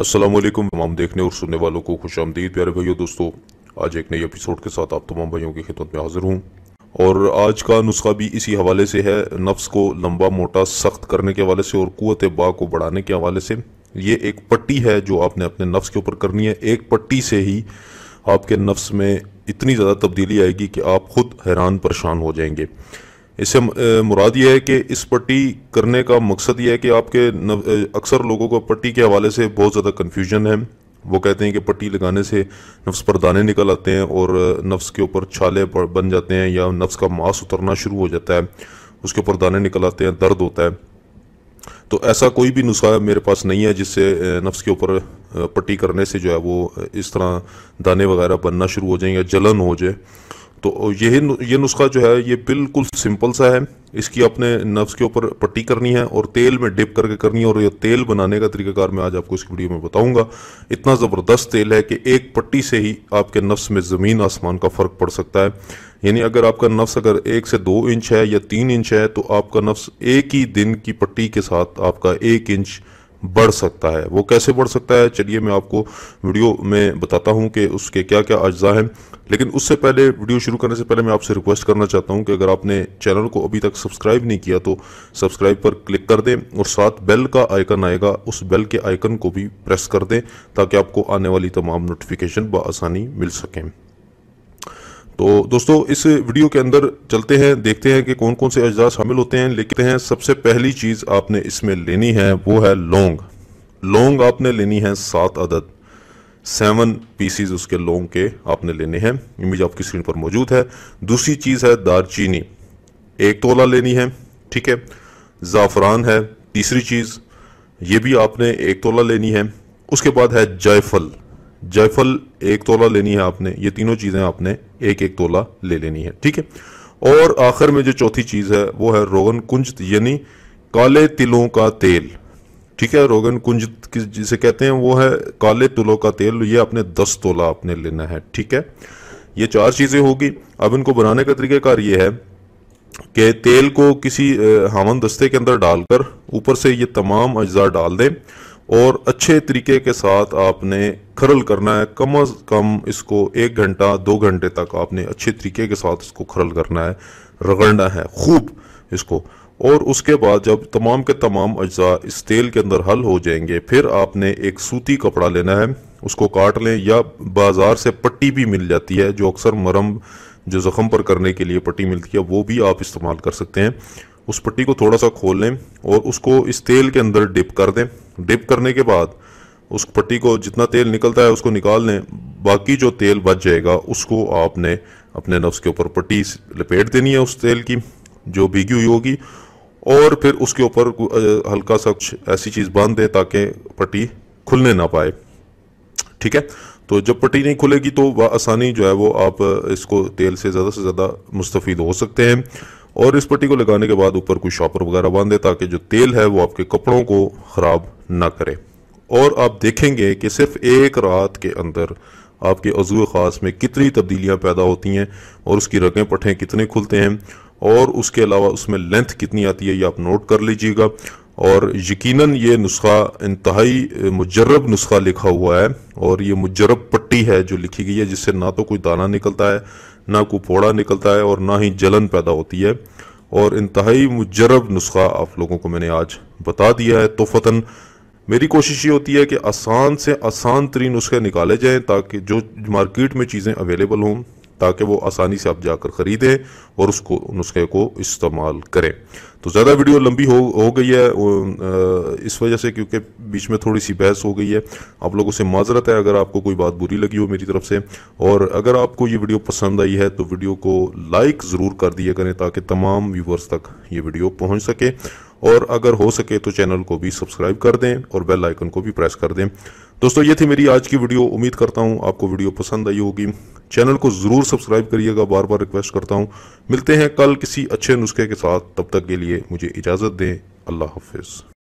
अस्सलाम वालेकुम तमाम देखने और सुनने वालों को खुश आमदीद प्यारे भाइयों दोस्तों। आज एक नई एपिसोड के साथ आप तमाम भाइयों की खिदमत में हाजिर हूँ और आज का नुस्खा भी इसी हवाले से है, नफ्स को लंबा मोटा सख्त करने के हवाले से और कुव्वत बा को बढ़ाने के हवाले से। ये एक पट्टी है जो आपने अपने नफ्स के ऊपर करनी है। एक पट्टी से ही आपके नफ्स में इतनी ज़्यादा तब्दीली आएगी कि आप खुद हैरान परेशान हो जाएंगे। इससे मुराद ये है कि इस पट्टी करने का मकसद ये है कि आपके अक्सर लोगों को पट्टी के हवाले से बहुत ज़्यादा कन्फ्यूजन है। वो कहते हैं कि पट्टी लगाने से नफ्स पर दाने निकल आते हैं और नफ्स के ऊपर छाले बन जाते हैं या नफ्स का मांस उतरना शुरू हो जाता है, उसके ऊपर दाने निकल आते हैं, दर्द होता है। तो ऐसा कोई भी नुस्खा मेरे पास नहीं है जिससे नफ्स के ऊपर पट्टी करने से जो है वो इस तरह दाने वगैरह बनना शुरू हो जाएं या जलन हो जाए। तो ये नुस्खा जो है ये बिल्कुल सिंपल सा है। इसकी अपने नफ्स के ऊपर पट्टी करनी है और तेल में डिप करके करनी है। और ये तेल बनाने का तरीकाकार मैं आज आपको इस वीडियो में बताऊंगा। इतना ज़बरदस्त तेल है कि एक पट्टी से ही आपके नफ्स में ज़मीन आसमान का फ़र्क पड़ सकता है। यानी अगर आपका नफ्स अगर 1 से 2 इंच है या 3 इंच है तो आपका नफ्स एक ही दिन की पट्टी के साथ आपका 1 इंच बढ़ सकता है। वो कैसे बढ़ सकता है, चलिए मैं आपको वीडियो में बताता हूं कि उसके क्या क्या अज्जा हैं। लेकिन उससे पहले, वीडियो शुरू करने से पहले मैं आपसे रिक्वेस्ट करना चाहता हूं कि अगर आपने चैनल को अभी तक सब्सक्राइब नहीं किया तो सब्सक्राइब पर क्लिक कर दें और साथ बेल का आइकन आएगा, उस बेल के आइकन को भी प्रेस कर दें ताकि आपको आने वाली तमाम नोटिफिकेशन बआसानी मिल सकें। तो दोस्तों इस वीडियो के अंदर चलते हैं, देखते हैं कि कौन कौन से अज्जा शामिल होते हैं। लेकिन सबसे पहली चीज़ आपने इसमें लेनी है वो है लौंग। लौंग आपने लेनी है 7 अदद, 7 पीसीज उसके लौंग के आपने लेने हैं। इमेज आपकी स्क्रीन पर मौजूद है। दूसरी चीज़ है दालचीनी, 1 तोला लेनी है, ठीक है। ज़ाफ़रान है तीसरी चीज़, ये भी आपने 1 तोला लेनी है। उसके बाद है जायफल, जायफल 1 तोला लेनी है आपने। ये तीनों चीज़ें आपने 1-1 तोला ले लेनी है, ठीक है। और आखिर में जो चौथी चीज़ है वो है रोगन कुंज यानी काले तिलों का तेल, ठीक है। रोगन कुंज जिसे कहते हैं वो है काले तिलों का तेल। ये आपने 10 तोला आपने लेना है, ठीक है। ये 4 चीज़ें होगी। अब इनको बनाने का तरीकाकार ये है कि तेल को किसी हामन दस्ते के अंदर डालकर ऊपर से ये तमाम अज्जा डाल दें और अच्छे तरीके के साथ आपने खरल करना है। कम अज़ कम इसको 1 घंटा 2 घंटे तक आपने अच्छे तरीके के साथ इसको खरल करना है, रगड़ना है खूब इसको। और उसके बाद जब तमाम के तमाम अज्जा इस तेल के अंदर हल हो जाएंगे, फिर आपने एक सूती कपड़ा लेना है, उसको काट लें या बाजार से पट्टी भी मिल जाती है जो अक्सर मरहम जो ज़ख्म पर करने के लिए पट्टी मिलती है वो भी आप इस्तेमाल कर सकते हैं। उस पट्टी को थोड़ा सा खोल लें और उसको इस तेल के अंदर डिप कर दें। डिप करने के बाद उस पट्टी को जितना तेल निकलता है उसको निकाल लें। बाकी जो तेल बच जाएगा उसको आपने अपने नफ्स के ऊपर पट्टी लपेट देनी है उस तेल की जो भीगी हुई होगी और फिर उसके ऊपर हल्का सा कुछ ऐसी चीज़ बांध दें ताकि पट्टी खुलने ना पाए, ठीक है। तो जब पट्टी नहीं खुलेगी तो आसानी जो है वो आप इसको तेल से ज़्यादा मुस्तफ़ीद हो सकते हैं। और इस पट्टी को लगाने के बाद ऊपर कोई शॉपर वगैरह बांधे ताकि जो तेल है वो आपके कपड़ों को ख़राब ना करे। और आप देखेंगे कि सिर्फ 1 रात के अंदर आपके अज़ू ख़ास में कितनी तब्दीलियां पैदा होती हैं और उसकी रगें पट्टें कितने खुलते हैं और उसके अलावा उसमें लेंथ कितनी आती है, ये आप नोट कर लीजिएगा। और यकीनन ये नुस्खा इंतहाई मुजर्रब नुस्खा लिखा हुआ है और ये मुजर्रब पट्टी है जो लिखी गई है, जिससे ना तो कोई दाना निकलता है, ना कोई फोड़ा निकलता है और ना ही जलन पैदा होती है। और इंतहाई मुजर्रब नुस्खा आप लोगों को मैंने आज बता दिया है। तो फतन मेरी कोशिश ये होती है कि आसान से आसान तरीन नुस्खे निकाले जाएं ताकि जो मार्केट में चीज़ें अवेलेबल हों ताकि वो आसानी से आप जाकर ख़रीदें और उसको नुस्खे को इस्तेमाल करें। तो ज़्यादा वीडियो लंबी हो गई है इस वजह से, क्योंकि बीच में थोड़ी सी बहस हो गई है। आप लोगों से माजरत है अगर आपको कोई बात बुरी लगी हो मेरी तरफ से। और अगर आपको ये वीडियो पसंद आई है तो वीडियो को लाइक ज़रूर कर दिया करें ताकि तमाम व्यूवर्स तक ये वीडियो पहुँच सके। और अगर हो सके तो चैनल को भी सब्सक्राइब कर दें और बेल आइकन को भी प्रेस कर दें। दोस्तों ये थी मेरी आज की वीडियो। उम्मीद करता हूँ आपको वीडियो पसंद आई होगी। चैनल को ज़रूर सब्सक्राइब करिएगा, बार बार रिक्वेस्ट करता हूँ। मिलते हैं कल किसी अच्छे नुस्खे के साथ, तब तक के लिए मुझे इजाज़त दें। अल्लाह हाफिज़।